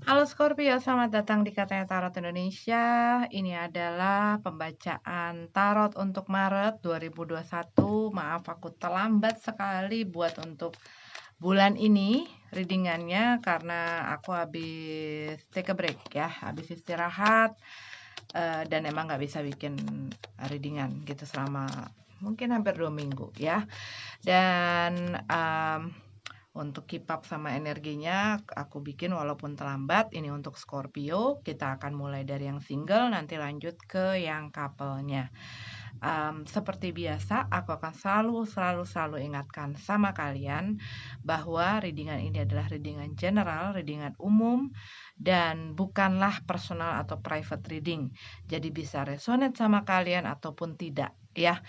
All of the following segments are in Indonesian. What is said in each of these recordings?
Halo Scorpio, selamat datang di Katanya Tarot Indonesia. Ini adalah pembacaan tarot untuk Maret 2021. Maaf aku terlambat sekali buat untuk bulan ini readingannya karena aku habis take a break ya, habis istirahat dan emang nggak bisa bikin readingan gitu selama mungkin hampir 2 minggu ya. Dan untuk keep up sama energinya, aku bikin walaupun terlambat. Ini untuk Scorpio, kita akan mulai dari yang single, nanti lanjut ke yang couple-nya. Seperti biasa, aku akan selalu ingatkan sama kalian bahwa readingan ini adalah readingan general, readingan umum, dan bukanlah personal atau private reading. Jadi bisa resonate sama kalian ataupun tidak ya.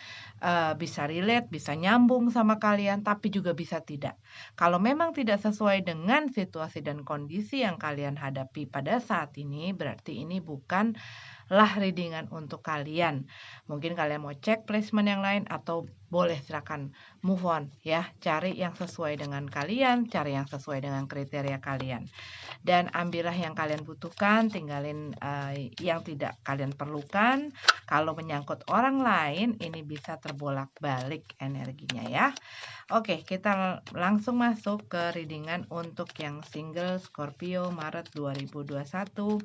Bisa relate, bisa nyambung sama kalian, tapi juga bisa tidak. Kalau memang tidak sesuai dengan situasi dan kondisi yang kalian hadapi pada saat ini, berarti ini bukanlah readingan untuk kalian. Mungkin kalian mau cek placement yang lain atau boleh silakan move on ya, cari yang sesuai dengan kalian, cari yang sesuai dengan kriteria kalian. Dan ambillah yang kalian butuhkan, tinggalin yang tidak kalian perlukan. Kalau menyangkut orang lain, ini bisa terbolak-balik energinya ya. Oke, kita langsung masuk ke readingan untuk yang single Scorpio Maret 2021.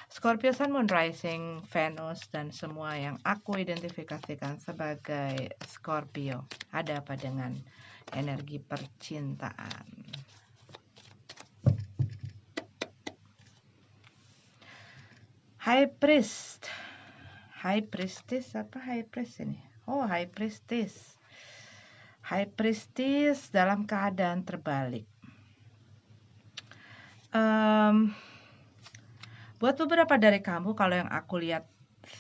Scorpio Sun, Moon, Rising, Venus, dan semua yang aku identifikasikan sebagai Scorpio. Ada apa dengan energi percintaan? High Priest. High Priestess apa High Priest ini? Oh, High Priestess. High Priestess dalam keadaan terbalik. Buat beberapa dari kamu, kalau yang aku lihat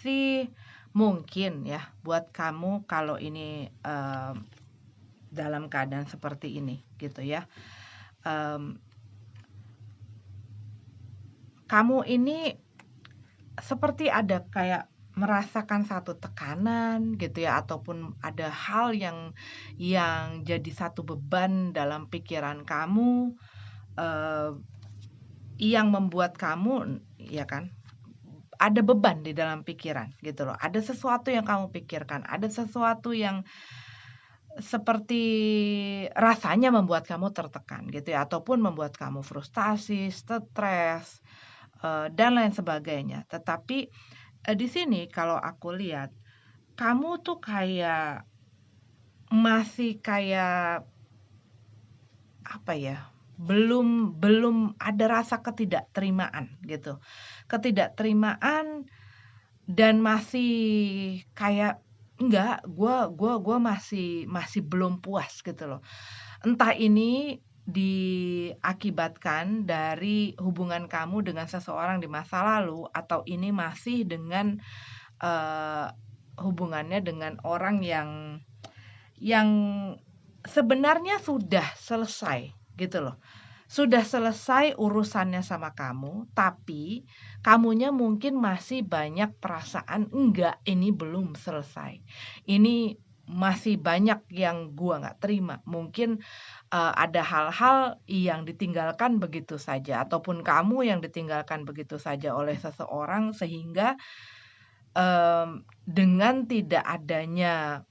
sih mungkin ya, buat kamu kalau ini dalam keadaan seperti ini gitu ya. Kamu ini seperti ada kayak merasakan satu tekanan gitu ya, ataupun ada hal yang jadi satu beban dalam pikiran kamu, yang membuat kamu ya kan, ada beban di dalam pikiran gitu loh. Ada sesuatu yang kamu pikirkan, ada sesuatu yang seperti rasanya membuat kamu tertekan gitu ya, ataupun membuat kamu frustasi, stres, dan lain sebagainya. Tetapi di sini kalau aku lihat, kamu tuh kayak masih kayak apa ya? Belum ada rasa ketidakterimaan gitu. Ketidakterimaan dan masih kayak enggak, gua masih belum puas gitu loh. Entah ini diakibatkan dari hubungan kamu dengan seseorang di masa lalu atau ini masih dengan eee, hubungannya dengan orang yang sebenarnya sudah selesai gitu loh. Sudah selesai urusannya sama kamu, tapi kamunya mungkin masih banyak perasaan, "Enggak, ini belum selesai. Ini masih banyak yang gua nggak terima." Mungkin, ada hal-hal yang ditinggalkan begitu saja ataupun kamu yang ditinggalkan begitu saja oleh seseorang sehingga, dengan tidak adanya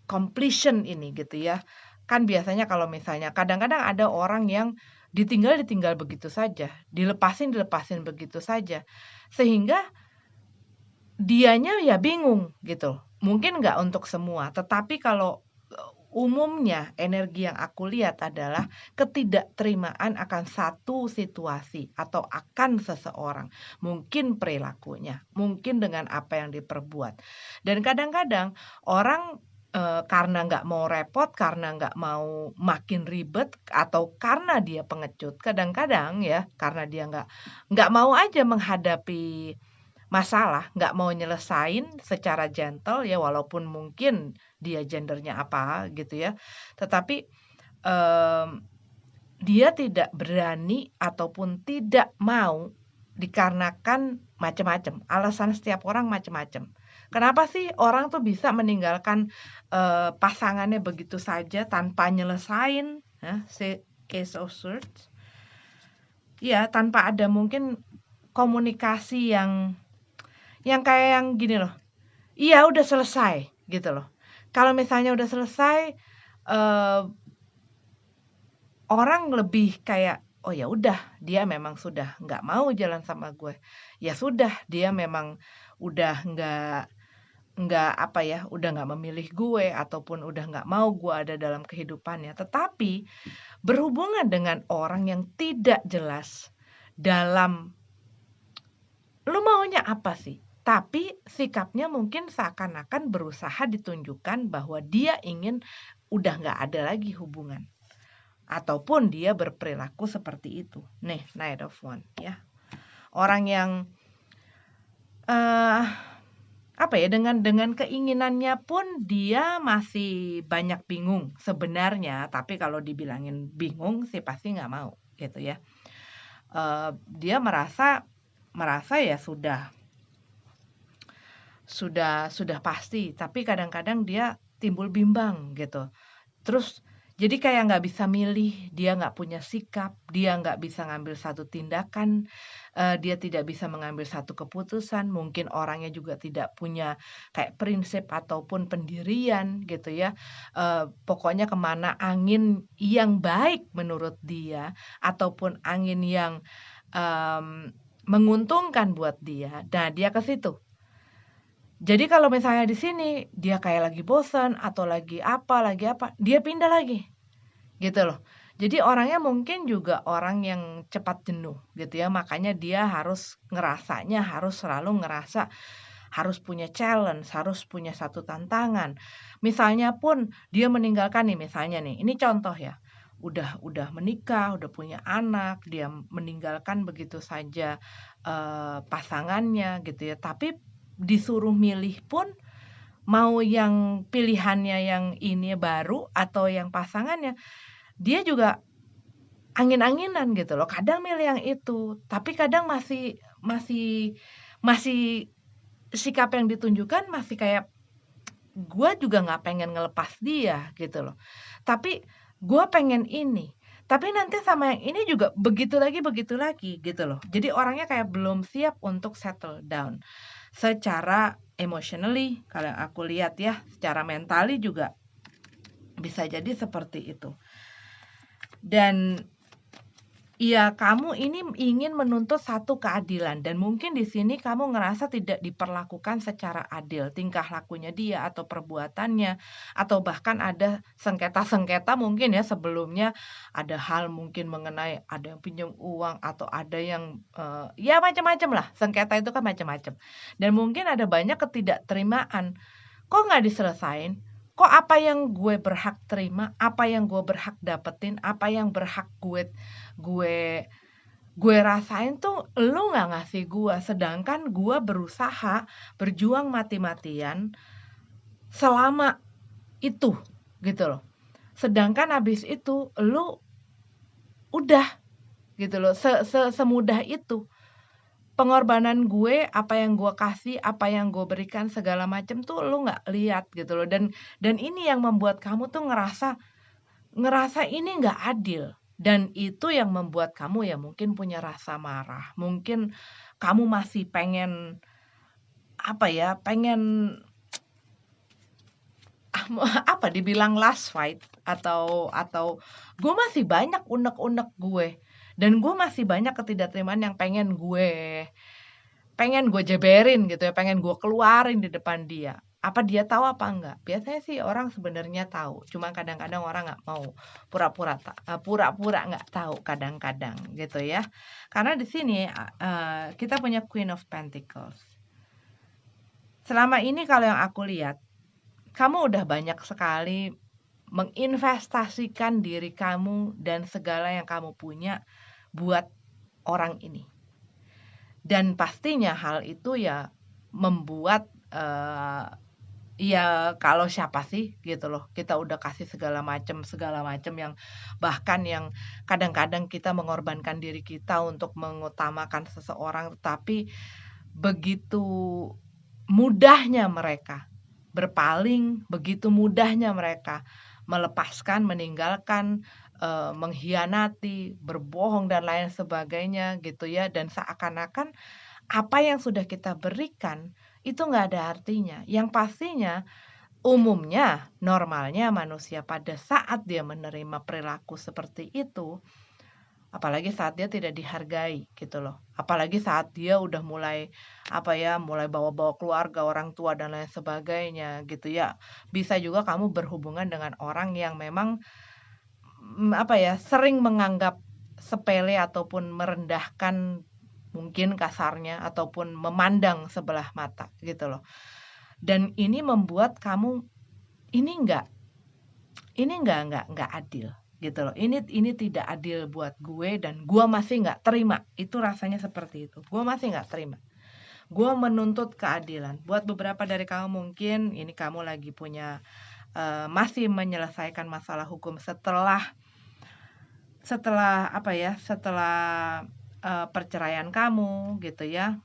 completion ini gitu ya. Kan biasanya kalau misalnya kadang-kadang ada orang yang ditinggal begitu saja, dilepasin begitu saja. Sehingga dianya ya bingung gitu. Mungkin nggak untuk semua, tetapi kalau umumnya energi yang aku lihat adalah ketidakterimaan akan satu situasi atau akan seseorang. Mungkin perilakunya, mungkin dengan apa yang diperbuat. Dan kadang-kadang orang, karena nggak mau repot, karena nggak mau makin ribet, atau karena dia pengecut, kadang-kadang ya, karena dia nggak mau aja menghadapi masalah, nggak mau nyelesain secara gentle ya, walaupun mungkin dia gendernya apa gitu ya. Tetapi, mmm, dia tidak berani ataupun tidak mau dikarenakan macam-macam, alasan setiap orang macam-macam. Kenapa sih orang tuh bisa meninggalkan, pasangannya begitu saja tanpa nyelesain, si Ace of Swords. Iya, tanpa ada mungkin komunikasi yang kayak yang gini loh, iya udah selesai gitu loh. Kalau misalnya udah selesai, eee, orang lebih kayak, "Oh ya udah, dia memang sudah nggak mau jalan sama gue. Ya sudah, dia memang udah nggak apa ya, udah nggak memilih gue ataupun udah nggak mau gue ada dalam kehidupannya." Tetapi berhubungan dengan orang yang tidak jelas dalam, "Lu maunya apa sih?" Tapi sikapnya mungkin seakan-akan berusaha ditunjukkan bahwa dia ingin udah nggak ada lagi hubungan, ataupun dia berperilaku seperti itu. Nih, Knight of Wands ya. Orang yang, eee, apa ya, dengan keinginannya pun dia masih banyak bingung sebenarnya, tapi kalau dibilangin bingung sih pasti nggak mau, gitu ya. Dia merasa merasa ya sudah pasti, tapi kadang-kadang dia timbul bimbang gitu. Terus jadi kayak nggak bisa milih, dia nggak punya sikap, dia nggak bisa ngambil satu tindakan, dia tidak bisa mengambil satu keputusan, mungkin orangnya juga tidak punya kayak prinsip ataupun pendirian gitu ya. Pokoknya kemana angin yang baik menurut dia, ataupun angin yang, mmm, menguntungkan buat dia, nah dia ke situ. Jadi kalau misalnya di sini dia kayak lagi bosan atau lagi apa, dia pindah lagi, gitu loh. Jadi orangnya mungkin juga orang yang cepat jenuh gitu ya, makanya dia harus selalu ngerasa harus punya challenge, harus punya satu tantangan. Misalnya pun dia meninggalkan nih, misalnya nih, ini contoh ya, udah menikah, udah punya anak, dia meninggalkan begitu saja, pasangannya gitu ya, tapi disuruh milih pun mau yang pilihannya yang ini baru atau yang pasangannya, dia juga angin-anginan gitu loh, kadang milih yang itu, tapi kadang masih masih masih sikap yang ditunjukkan masih kayak, "Gua juga nggak pengen ngelepas dia," gitu loh. Tapi, "Gua pengen ini." Tapi nanti sama yang ini juga begitu lagi gitu loh. Jadi orangnya kayak belum siap untuk settle down. Secara emotionally kalau yang aku lihat ya, secara mentally juga bisa jadi seperti itu. Dan iya, kamu ini ingin menuntut satu keadilan dan mungkin di sini kamu ngerasa tidak diperlakukan secara adil, tingkah lakunya dia atau perbuatannya, atau bahkan ada sengketa-sengketa mungkin ya sebelumnya, ada hal mungkin mengenai ada yang pinjam uang atau ada yang, ya macam-macam lah, sengketa itu kan macam-macam. Dan mungkin ada banyak ketidakterimaan, "Kok nggak diselesain? Kok apa yang gue berhak terima, apa yang gue berhak dapetin, apa yang berhak gue gue rasain tuh lu nggak ngasih gue, sedangkan gue berusaha, berjuang mati-matian selama itu," gitu loh. Sedangkan habis itu lu udah gitu loh, semudah itu. Pengorbanan gue, apa yang gue kasih, apa yang gue berikan segala macam tuh lu nggak lihat gitu loh, dan ini yang membuat kamu tuh ngerasa ngerasa ini nggak adil, dan itu yang membuat kamu ya mungkin punya rasa marah, mungkin kamu masih pengen, apa ya, pengen apa, dibilang last fight atau gue masih banyak unek-unek gue, dan gue masih banyak ketidakterimaan yang pengen gue jeberin gitu ya, pengen gue keluarin di depan dia. Apa dia tahu apa enggak? Biasanya sih orang sebenarnya tahu, cuma kadang-kadang orang nggak mau pura-pura nggak tahu kadang-kadang gitu ya. Karena di sini, kita punya Queen of Pentacles. Selama ini kalau yang aku lihat, kamu udah banyak sekali menginvestasikan diri kamu dan segala yang kamu punya buat orang ini. Dan pastinya hal itu ya membuat, ya kalau siapa sih gitu loh, kita udah kasih segala macam yang bahkan yang kadang-kadang kita mengorbankan diri kita untuk mengutamakan seseorang, tetapi begitu mudahnya mereka berpaling, begitu mudahnya mereka melepaskan, meninggalkan, mengkhianati, berbohong dan lain sebagainya gitu ya, dan seakan-akan apa yang sudah kita berikan itu nggak ada artinya. Yang pastinya umumnya, normalnya manusia pada saat dia menerima perilaku seperti itu, apalagi saat dia tidak dihargai gitu loh. Apalagi saat dia udah mulai, apa ya, mulai bawa-bawa keluarga, orang tua dan lain sebagainya gitu ya. Bisa juga kamu berhubungan dengan orang yang memang, apa ya, sering menganggap sepele ataupun merendahkan mungkin kasarnya ataupun memandang sebelah mata gitu loh. Dan ini membuat kamu ini enggak ini enggak adil gitu loh. Ini tidak adil buat gue dan gue masih nggak terima. Itu rasanya seperti itu. Gue masih nggak terima. Gue menuntut keadilan. Buat beberapa dari kamu mungkin ini kamu lagi punya masih menyelesaikan masalah hukum setelah setelah apa ya, setelah perceraian kamu gitu ya.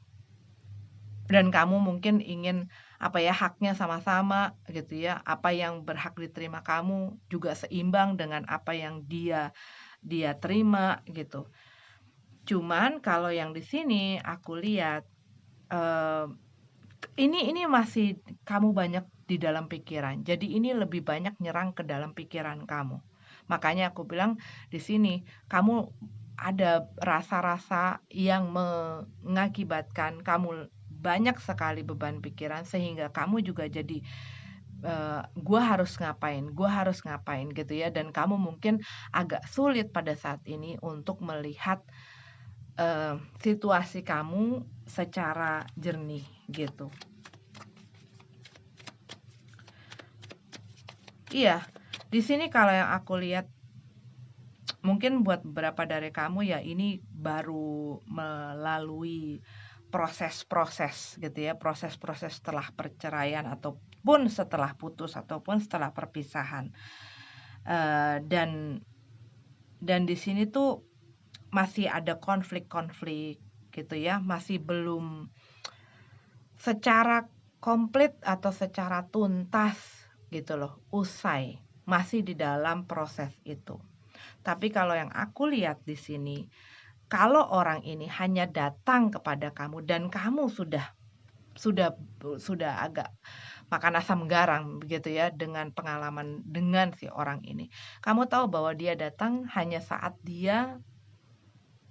Dan kamu mungkin ingin apa ya, haknya sama-sama gitu ya. Apa yang berhak diterima kamu juga seimbang dengan apa yang dia dia terima gitu. Cuman kalau yang di sini aku lihat eee, ini masih kamu banyak di dalam pikiran. Jadi ini lebih banyak nyerang ke dalam pikiran kamu. Makanya aku bilang di sini kamu ada rasa-rasa yang mengakibatkan kamu banyak sekali beban pikiran sehingga kamu juga jadi, "Gua harus ngapain," gitu ya, dan kamu mungkin agak sulit pada saat ini untuk melihat, situasi kamu secara jernih gitu. Iya, di sini kalau yang aku lihat mungkin buat beberapa dari kamu ya ini baru melalui proses-proses gitu ya, proses-proses setelah perceraian ataupun setelah putus ataupun setelah perpisahan. Dan di sini tuh masih ada konflik-konflik gitu ya, masih belum secara komplit atau secara tuntas gitu loh, usai, masih di dalam proses itu. Tapi kalau yang aku lihat di sini, kalau orang ini hanya datang kepada kamu dan kamu sudah sudah agak makan asam garam begitu ya dengan pengalaman dengan si orang ini. Kamu tahu bahwa dia datang hanya saat dia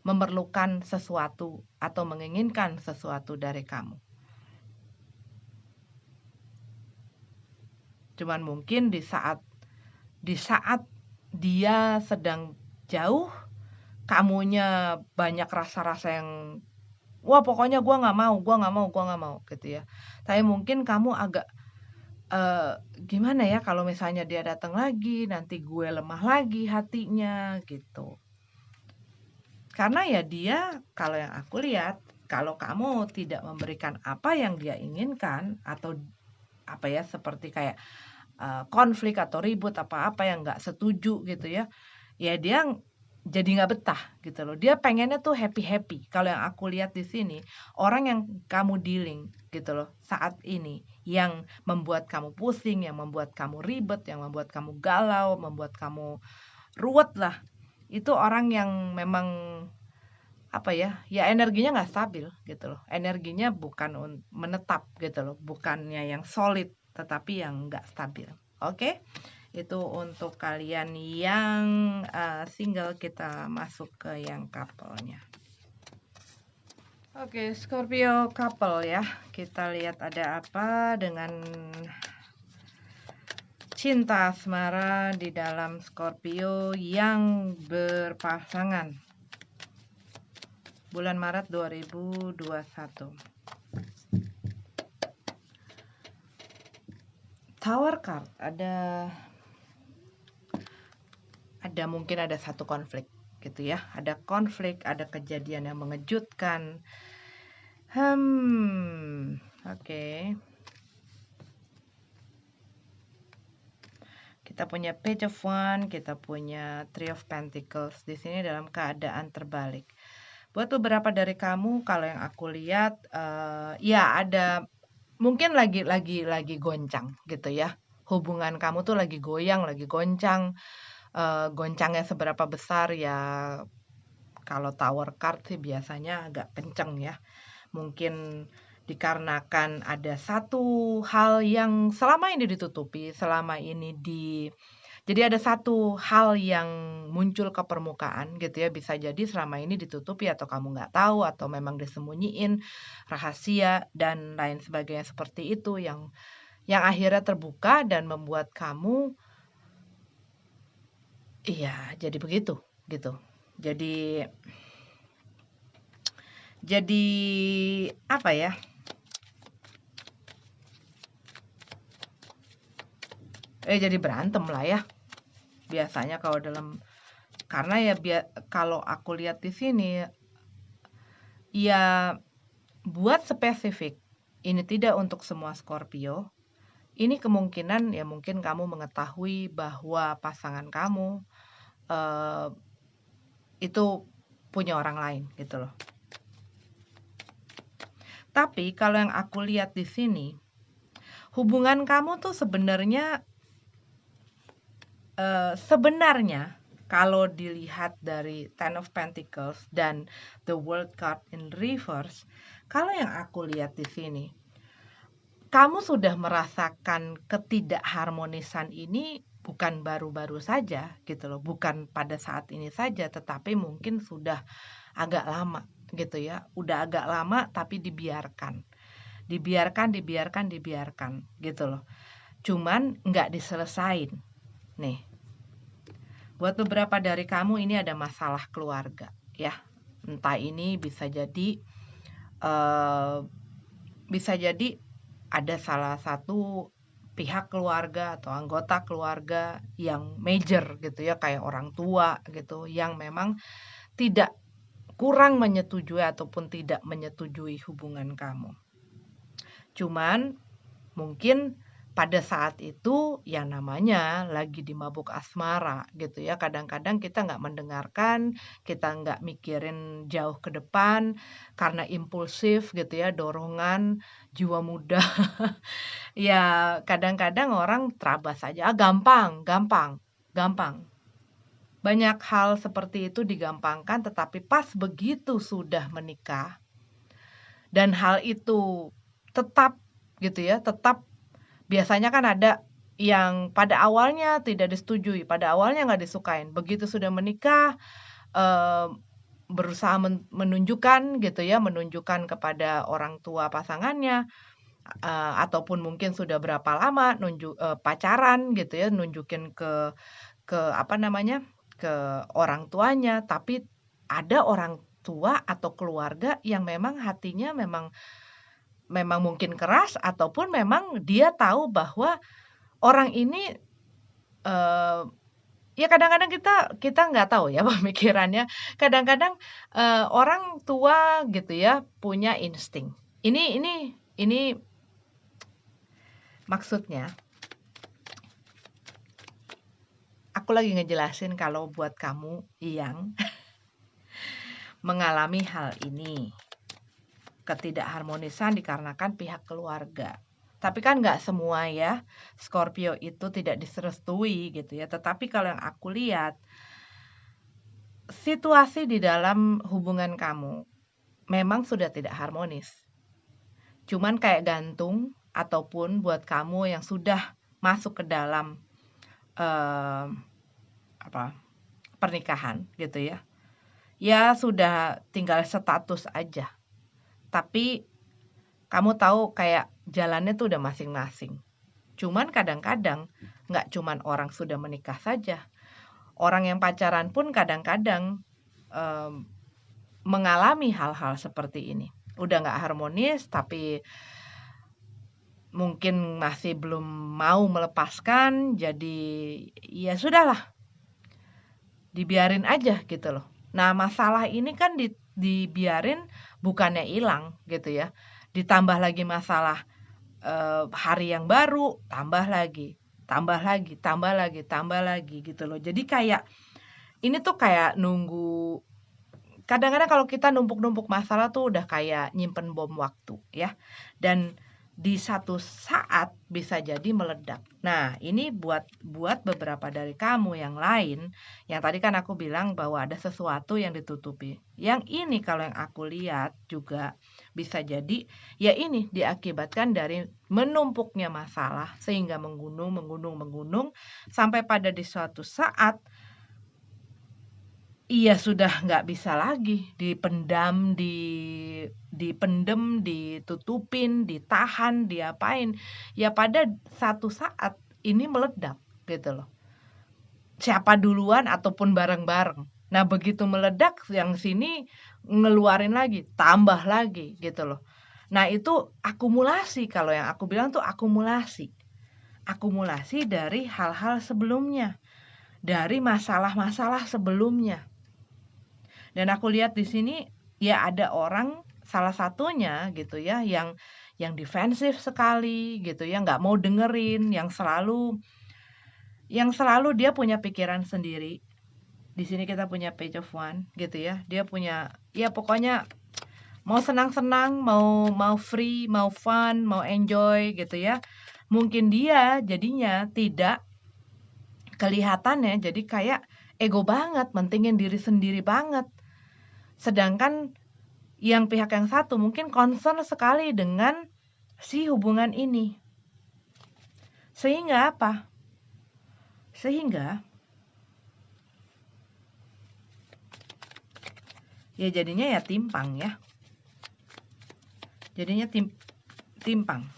memerlukan sesuatu atau menginginkan sesuatu dari kamu. Cuman mungkin di saat dia sedang jauh, kamunya banyak rasa-rasa yang, "Wah pokoknya gua nggak mau," gitu ya. Tapi mungkin kamu agak, gimana ya kalau misalnya dia datang lagi, nanti gue lemah lagi hatinya, gitu. Karena ya dia kalau yang aku lihat, kalau kamu tidak memberikan apa yang dia inginkan atau apa ya, seperti kayak, konflik atau ribut apa-apa yang nggak setuju gitu ya, ya dia jadi nggak betah gitu loh. Dia pengennya tuh happy-happy. Kalau yang aku lihat di sini, orang yang kamu dealing gitu loh saat ini, yang membuat kamu pusing, yang membuat kamu ribet, yang membuat kamu galau, membuat kamu ruwet lah, itu orang yang memang apa ya, ya energinya nggak stabil gitu loh. Energinya bukan menetap gitu loh, bukannya yang solid, tetapi yang nggak stabil. Oke? Itu untuk kalian yang single, kita masuk ke yang couple-nya. Oke, Scorpio couple ya. Kita lihat ada apa dengan cinta asmara di dalam Scorpio yang berpasangan. Bulan Maret 2021. Tower card, ada mungkin ada satu konflik gitu ya. Ada konflik, ada kejadian yang mengejutkan. Oke. Kita punya Page of Wands, kita punya Three of Pentacles. Di sini dalam keadaan terbalik. Buat beberapa dari kamu, kalau yang aku lihat, ya ada mungkin lagi goncang gitu ya. Hubungan kamu tuh lagi goyang, lagi goncang. goncangnya seberapa besar ya, kalau tower card sih biasanya agak kenceng ya. Mungkin dikarenakan ada satu hal yang selama ini ditutupi, selama ini jadi ada satu hal yang muncul ke permukaan gitu ya, bisa jadi selama ini ditutupi atau kamu nggak tahu atau memang disembunyiin, rahasia dan lain sebagainya seperti itu yang akhirnya terbuka dan membuat kamu iya, jadi begitu, gitu. Jadi jadi apa ya, jadi berantem lah ya, biasanya kalau karena ya kalau aku lihat di sini, ya buat spesifik, ini tidak untuk semua Scorpio, ini kemungkinan ya mungkin kamu mengetahui bahwa pasangan kamu, eee, itu punya orang lain gitu loh. Tapi kalau yang aku lihat di sini, hubungan kamu tuh sebenarnya kalau dilihat dari Ten of Pentacles dan the World card in reverse, kalau yang aku lihat di sini, kamu sudah merasakan ketidakharmonisan ini bukan baru-baru saja gitu loh, bukan pada saat ini saja, tetapi mungkin sudah agak lama gitu ya, udah agak lama tapi dibiarkan, dibiarkan gitu loh. Cuman nggak diselesain. Nih, buat beberapa dari kamu ini ada masalah keluarga ya. Entah ini bisa jadi ada salah satu pihak keluarga atau anggota keluarga yang major gitu ya, kayak orang tua gitu, yang memang tidak kurang menyetujui ataupun tidak menyetujui hubungan kamu. Cuman mungkin pada saat itu yang namanya lagi di mabuk asmara gitu ya, kadang-kadang kita nggak mendengarkan, kita nggak mikirin jauh ke depan karena impulsif gitu ya, dorongan jiwa muda. Ya kadang-kadang orang terabas aja, gampang gampang gampang. Banyak hal seperti itu digampangkan, tetapi pas begitu sudah menikah dan hal itu tetap gitu ya, tetap biasanya kan ada yang pada awalnya tidak disetujui, pada awalnya nggak disukain, begitu sudah menikah, eee, berusaha menunjukkan gitu ya, menunjukkan kepada orang tua pasangannya, ataupun mungkin sudah berapa lama pacaran gitu ya, nunjukin ke apa namanya, ke orang tuanya, tapi ada orang tua atau keluarga yang memang hatinya memang memang mungkin keras ataupun memang dia tahu bahwa orang ini, eee, ya kadang-kadang kita kita nggak tahu ya pemikirannya, kadang-kadang, orang tua gitu ya punya insting. Ini maksudnya, aku lagi ngejelasin kalau buat kamu yang mengalami hal ini, ketidakharmonisan dikarenakan pihak keluarga. Tapi kan nggak semua ya, Scorpio itu tidak direstui gitu ya, tetapi kalau yang aku lihat, situasi di dalam hubungan kamu memang sudah tidak harmonis. Cuman kayak gantung ataupun buat kamu yang sudah masuk ke dalam, eee, apa, pernikahan gitu ya, ya sudah tinggal status aja. Tapi kamu tahu kayak jalannya tuh udah masing-masing. Cuman kadang-kadang nggak cuman orang sudah menikah saja, orang yang pacaran pun kadang-kadang, mmm, mengalami hal-hal seperti ini. Udah nggak harmonis, tapi mungkin masih belum mau melepaskan, jadi ya sudahlah, dibiarin aja gitu loh. Nah, masalah ini kan dibiarin bukannya hilang gitu ya, ditambah lagi masalah, hari yang baru, tambah lagi tambah lagi tambah lagi tambah lagi gitu loh. Jadi kayak ini tuh kayak nunggu, kadang-kadang kalau kita numpuk-numpuk masalah tuh udah kayak nyimpen bom waktu ya, dan di satu saat bisa jadi meledak. Nah, ini buat beberapa dari kamu yang lain, yang tadi kan aku bilang bahwa ada sesuatu yang ditutupi. Yang ini kalau yang aku lihat juga bisa jadi, ya ini diakibatkan dari menumpuknya masalah sehingga menggunung, sampai pada di suatu saat iya sudah nggak bisa lagi dipendam, dipendem, ditutupin, ditahan, diapain. Ya pada satu saat ini meledak gitu loh. Siapa duluan ataupun bareng-bareng. Nah begitu meledak yang sini ngeluarin lagi, tambah lagi gitu loh. Nah itu akumulasi, kalau yang aku bilang tuh akumulasi. Akumulasi dari hal-hal sebelumnya, dari masalah-masalah sebelumnya. Dan aku lihat di sini ya ada orang salah satunya gitu ya yang defensif sekali gitu ya, nggak mau dengerin, yang selalu dia punya pikiran sendiri. Di sini kita punya page of one gitu ya. Dia punya ya pokoknya mau senang-senang, mau mau free, mau fun, mau enjoy gitu ya. Mungkin dia jadinya tidak kelihatannya jadi kayak ego banget, mentingin diri sendiri banget. Sedangkan yang pihak yang satu mungkin concern sekali dengan si hubungan ini. Sehingga apa? Sehingga ya jadinya ya timpang ya. Jadinya timpang.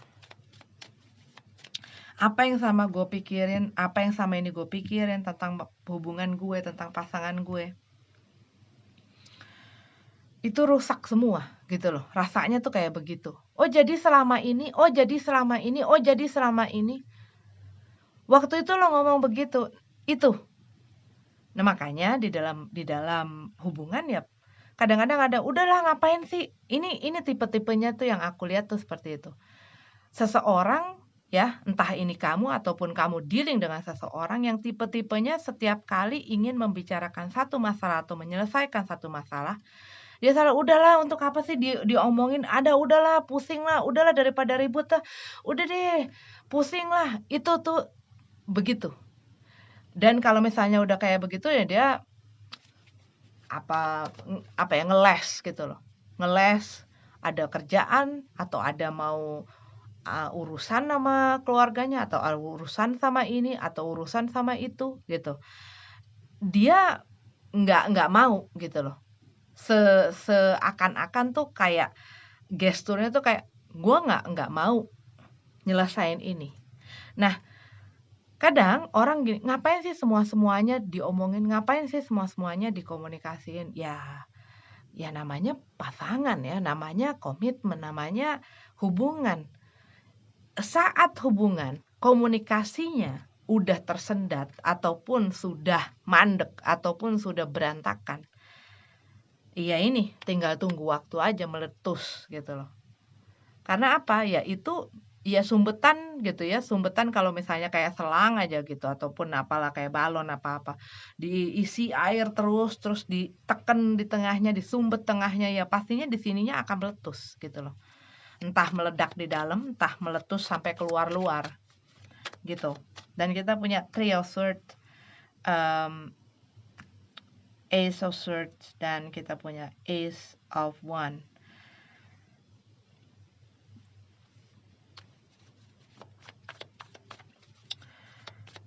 Apa yang sama gue pikirin, apa yang sama ini gue pikirin tentang hubungan gue, tentang pasangan gue, itu rusak semua gitu loh. Rasanya tuh kayak begitu. Oh jadi selama ini, oh jadi selama ini, oh jadi selama ini. Waktu itu lo ngomong begitu, itu. Nah makanya di dalam hubungan ya kadang-kadang ada, udahlah ngapain sih? Ini tipe-tipenya tuh yang aku lihat tuh seperti itu. Seseorang ya, entah ini kamu ataupun kamu dealing dengan seseorang yang tipe-tipenya setiap kali ingin membicarakan satu masalah atau menyelesaikan satu masalah, dia selalu udahlah untuk apa sih diomongin, ada udahlah pusing lah, udahlah daripada ribut lah, udah deh pusing lah, itu tuh begitu. Dan kalau misalnya udah kayak begitu ya dia apa ya ngeles gitu loh. Ngeles, ada kerjaan atau ada mau urusan sama keluarganya atau urusan sama ini atau urusan sama itu gitu. Dia nggak mau gitu loh. Seakan-akan tuh kayak gesturnya tuh kayak gua nggak mau nyelesain ini. Nah, kadang orang gini, ngapain sih semua-semuanya diomongin, ngapain sih semua-semuanya dikomunikasiin? Ya namanya pasangan ya, namanya komitmen, namanya hubungan. Saat hubungan, komunikasinya udah tersendat ataupun sudah mandek ataupun sudah berantakan. Iya ini tinggal tunggu waktu aja meletus gitu loh. Karena apa? Ya itu ya sumbetan gitu ya, sumbetan kalau misalnya kayak selang aja gitu ataupun apalah kayak balon apa-apa. Diisi air terus ditekan di tengahnya, disumbet tengahnya ya pastinya di sininya akan meletus gitu loh. Entah meledak di dalam, entah meletus sampai keluar-luar gitu. Dan kita punya Three of Swords, Ace of Swords, dan kita punya Ace of Wands.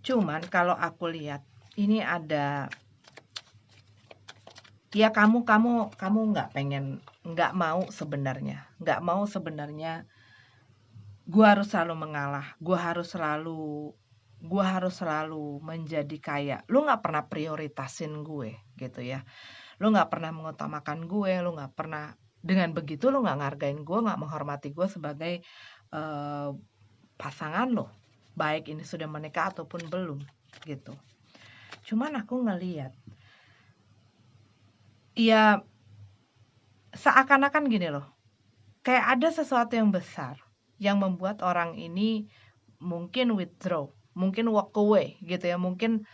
Cuman kalau aku lihat ini ada ya kamu nggak mau sebenarnya gue harus selalu mengalah, gue harus selalu menjadi kayak lu nggak pernah prioritasin gue gitu ya, lu nggak pernah mengutamakan gue, lu nggak pernah, dengan begitu lu nggak ngargain gue, nggak menghormati gue sebagai pasangan lo, baik ini sudah menikah ataupun belum gitu. Cuman aku ngeliat ya seakan-akan gini loh, kayak ada sesuatu yang besar yang membuat orang ini mungkin withdraw, mungkin walk away gitu ya, mungkin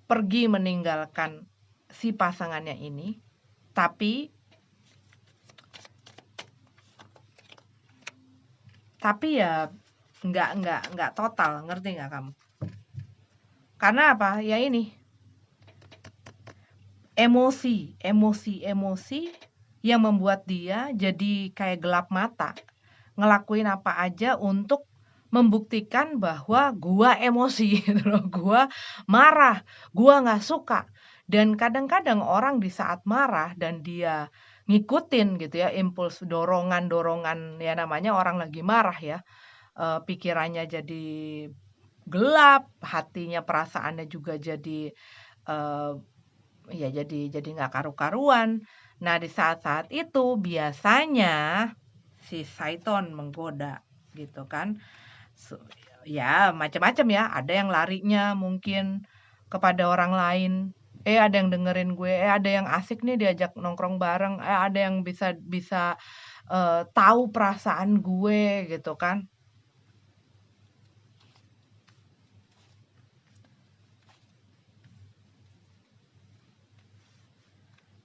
pergi meninggalkan si pasangannya ini. Tapi Tapi ya nggak total, ngerti nggak kamu? Karena apa? Ya ini, emosi yang membuat dia jadi kayak gelap mata, ngelakuin apa aja untuk membuktikan bahwa gua emosi gitu loh, gua marah, gua nggak suka. Dan kadang-kadang orang di saat marah dan dia ngikutin gitu ya, impuls dorongan-dorongan, ya namanya orang lagi marah ya, pikirannya jadi gelap, hatinya, perasaannya juga jadi, eee, ya jadi nggak karu-karuan. Nah, di saat-saat itu biasanya si Saiton menggoda gitu kan. Ya macam-macam ya, ada yang larinya mungkin kepada orang lain, ada yang dengerin gue, ada yang asik nih diajak nongkrong bareng, ada yang bisa bisa, tahu perasaan gue gitu kan.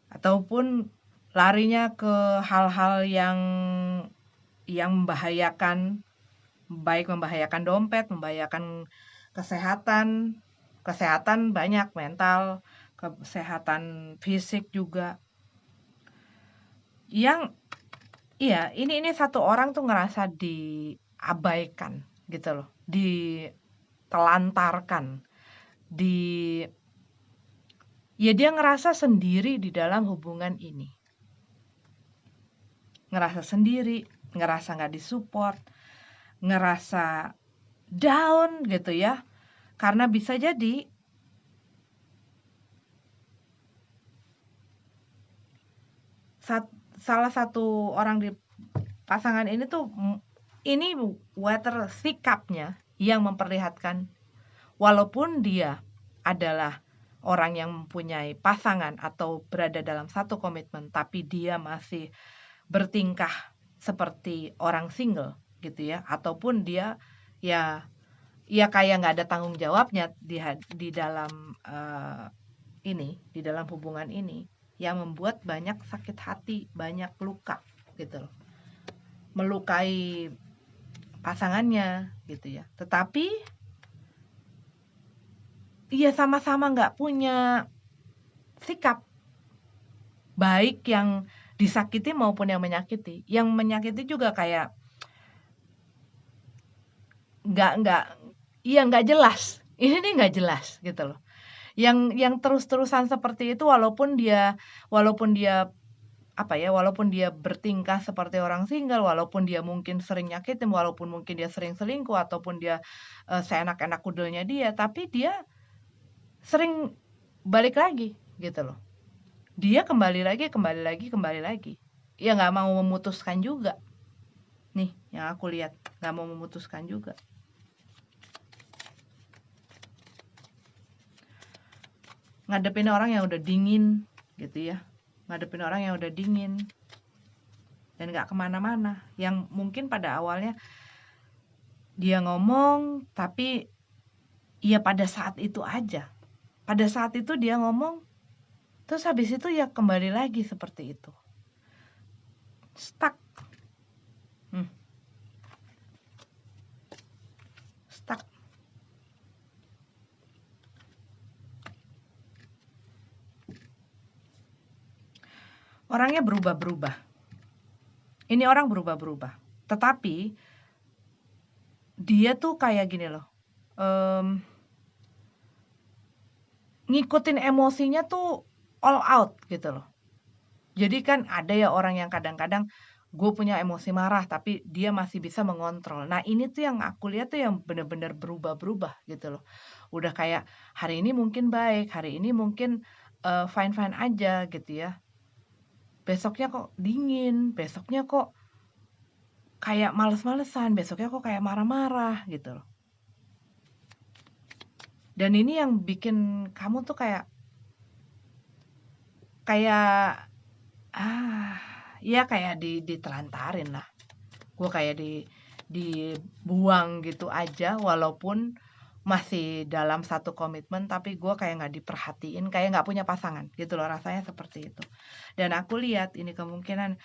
Ataupun larinya ke hal-hal yang membahayakan, baik membahayakan dompet, membahayakan kesehatan, kesehatan banyak, mental, kesehatan fisik juga. Yang iya, ini satu orang tuh ngerasa diabaikan gitu loh, ditelantarkan, di ya dia ngerasa sendiri di dalam hubungan ini. Ngerasa sendiri, ngerasa nggak disupport, ngerasa down gitu ya. Karena bisa jadi salah satu orang di pasangan ini tuh ini weather sikapnya yang memperlihatkan walaupun dia adalah orang yang mempunyai pasangan atau berada dalam satu komitmen, tapi dia masih bertingkah seperti orang single gitu ya, ataupun dia ya ya kayak nggak ada tanggung jawabnya di dalam di dalam hubungan ini, yang membuat banyak sakit hati, banyak luka gitu loh, melukai pasangannya gitu ya. Tetapi ya sama-sama nggak punya sikap baik yang disakiti maupun yang menyakiti. Yang menyakiti juga kayak nggak iya nggak jelas. Ini nih nggak jelas gitu loh. Yang terus-terusan seperti itu walaupun dia apa ya, walaupun dia bertingkah seperti orang single, walaupun dia mungkin sering nyakitin, walaupun mungkin dia sering selingkuh ataupun dia seenak-enak kudelnya dia, tapi dia sering balik lagi gitu loh. Dia kembali lagi, kembali lagi, kembali lagi. Ya nggak mau memutuskan juga. Nih, yang aku lihat nggak mau memutuskan juga. Ngadepin orang yang udah dingin gitu ya. Ngadepin orang yang udah dingin dan nggak kemana-mana. Yang mungkin pada awalnya dia ngomong, tapi ya pada saat itu aja. Pada saat itu dia ngomong, terus habis itu ya kembali lagi seperti itu. Stuck. Stuck. Orangnya berubah-berubah. Ini orang berubah-berubah. Tetapi dia tuh kayak gini loh. Ngikutin emosinya tuh all out gitu loh. Jadi kan ada ya orang yang kadang-kadang gue punya emosi marah tapi dia masih bisa mengontrol. Nah ini tuh yang aku lihat tuh yang bener-bener berubah-berubah gitu loh. Udah kayak hari ini mungkin baik, hari ini mungkin fine-fine aja gitu ya. Besoknya kok dingin, besoknya kok kayak males-malesan, besoknya kok kayak marah-marah gitu loh. Dan ini yang bikin kamu tuh kayak ya kayak ditelantarin lah. Gue kayak dibuang gitu aja walaupun masih dalam satu komitmen tapi gue kayak nggak diperhatiin, kayak nggak punya pasangan gitu loh, rasanya seperti itu. Dan aku lihat ini kemungkinan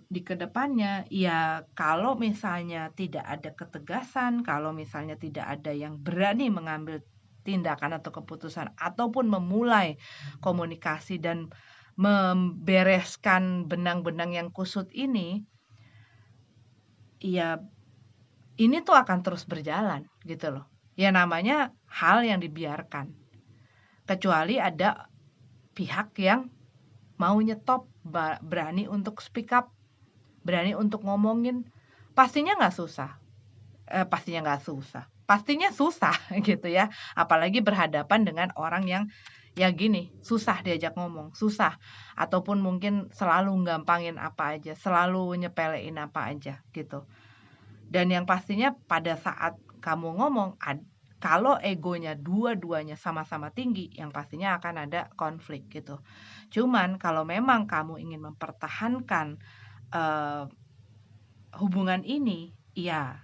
di kedepannya ya kalau misalnya tidak ada ketegasan, kalau misalnya tidak ada yang berani mengambil tindakan atau keputusan ataupun memulai komunikasi dan membereskan benang-benang yang kusut ini, ya ini tuh akan terus berjalan gitu loh. Ya namanya hal yang dibiarkan. Kecuali ada pihak yang mau nyetop, berani untuk speak up, berani untuk ngomongin. Pastinya nggak susah. Pastinya nggak susah. Pastinya susah gitu ya. Apalagi berhadapan dengan orang yang ya gini, susah diajak ngomong, susah. Ataupun mungkin selalu gampangin apa aja, selalu nyepelein apa aja gitu. Dan yang pastinya pada saat kamu ngomong, kalau egonya dua-duanya sama-sama tinggi, yang pastinya akan ada konflik gitu. Cuman kalau memang kamu ingin mempertahankan eh, hubungan ini, ya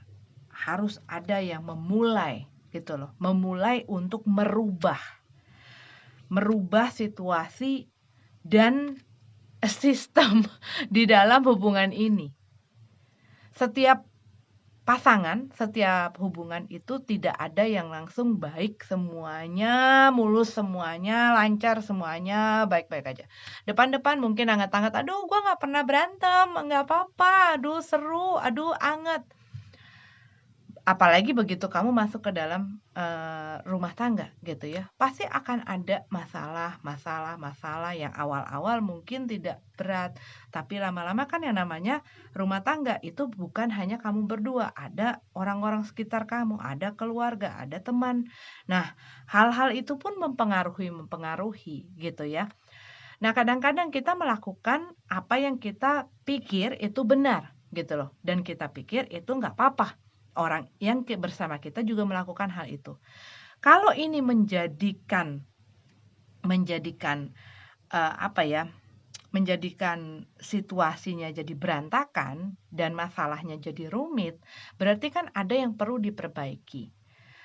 harus ada yang memulai gitu loh, memulai untuk merubah situasi dan sistem di dalam hubungan ini. Setiap pasangan, setiap hubungan itu tidak ada yang langsung baik semuanya, mulus semuanya, lancar semuanya, baik-baik aja. Depan-depan mungkin hangat-hangat, aduh gua nggak pernah berantem, nggak apa-apa, aduh seru, aduh anget. Apalagi begitu kamu masuk ke dalam rumah tangga gitu ya, pasti akan ada masalah yang awal-awal mungkin tidak berat, tapi lama-lama kan yang namanya rumah tangga itu bukan hanya kamu berdua, ada orang-orang sekitar kamu, ada keluarga, ada teman. Nah, hal-hal itu pun mempengaruhi gitu ya. Nah, kadang-kadang kita melakukan apa yang kita pikir itu benar gitu loh, dan kita pikir itu nggak apa-apa. Orang yang bersama kita juga melakukan hal itu. Kalau ini menjadikan apa ya? Menjadikan situasinya jadi berantakan dan masalahnya jadi rumit, berarti kan ada yang perlu diperbaiki.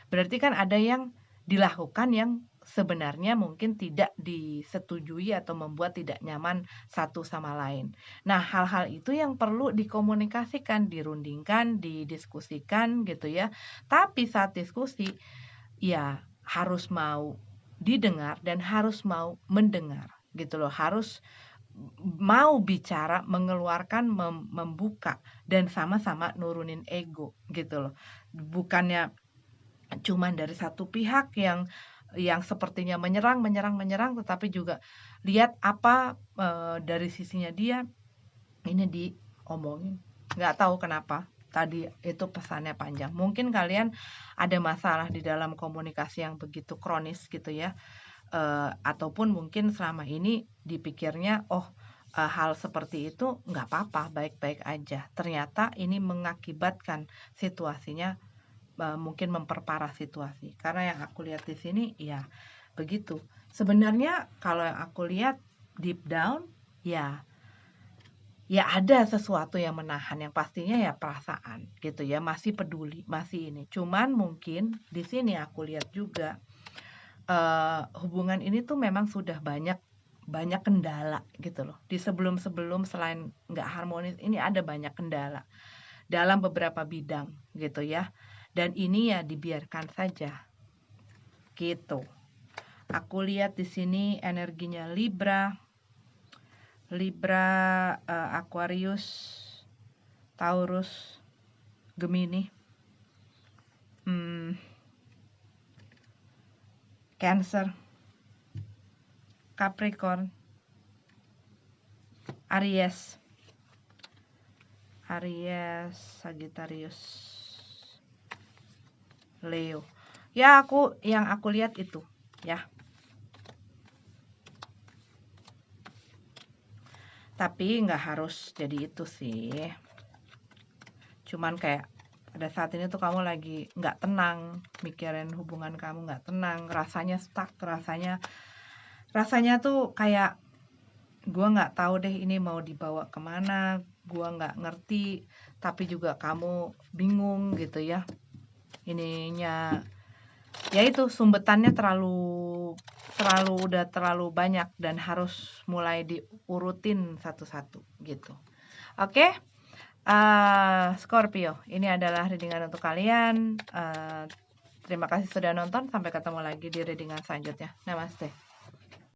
Berarti kan ada yang dilakukan yang sebenarnya mungkin tidak disetujui atau membuat tidak nyaman satu sama lain. Nah, hal-hal itu yang perlu dikomunikasikan, dirundingkan, didiskusikan gitu ya. Tapi saat diskusi ya harus mau didengar dan harus mau mendengar gitu loh. Harus mau bicara, mengeluarkan, membuka dan sama-sama nurunin ego gitu loh. Bukannya cuman dari satu pihak yang sepertinya menyerang, tetapi juga lihat apa dari sisinya dia ini diomongin. Nggak tahu kenapa tadi itu pesannya panjang. Mungkin kalian ada masalah di dalam komunikasi yang begitu kronis gitu ya. Ataupun mungkin selama ini dipikirnya hal seperti itu nggak apa-apa, baik-baik aja. Ternyata ini mengakibatkan situasinya mungkin memperparah situasi. Karena yang aku lihat di sini ya begitu. Sebenarnya kalau yang aku lihat deep down ya ada sesuatu yang menahan, yang pastinya ya perasaan gitu ya, masih peduli, masih ini. Cuman mungkin di sini aku lihat juga hubungan ini tuh memang sudah banyak banyak kendala gitu loh. Di sebelum-sebelum selain nggak harmonis ini ada banyak kendala dalam beberapa bidang gitu ya. Dan ini ya dibiarkan saja gitu. Aku lihat di sini energinya Libra, Aquarius, Taurus, Gemini, Cancer, Capricorn, Aries, Sagittarius, Leo. Ya yang aku lihat itu ya. Tapi nggak harus jadi itu sih. Cuman kayak pada saat ini tuh kamu lagi nggak tenang, mikirin hubungan kamu nggak tenang, rasanya stuck, rasanya tuh kayak gua nggak tahu deh ini mau dibawa kemana, gua nggak ngerti, tapi juga kamu bingung gitu ya. Ininya yaitu sumbetannya udah terlalu banyak dan harus mulai diurutin satu-satu gitu. Oke, Scorpio, ini adalah readingan untuk kalian. Terima kasih sudah nonton, sampai ketemu lagi di readingan selanjutnya. Namaste.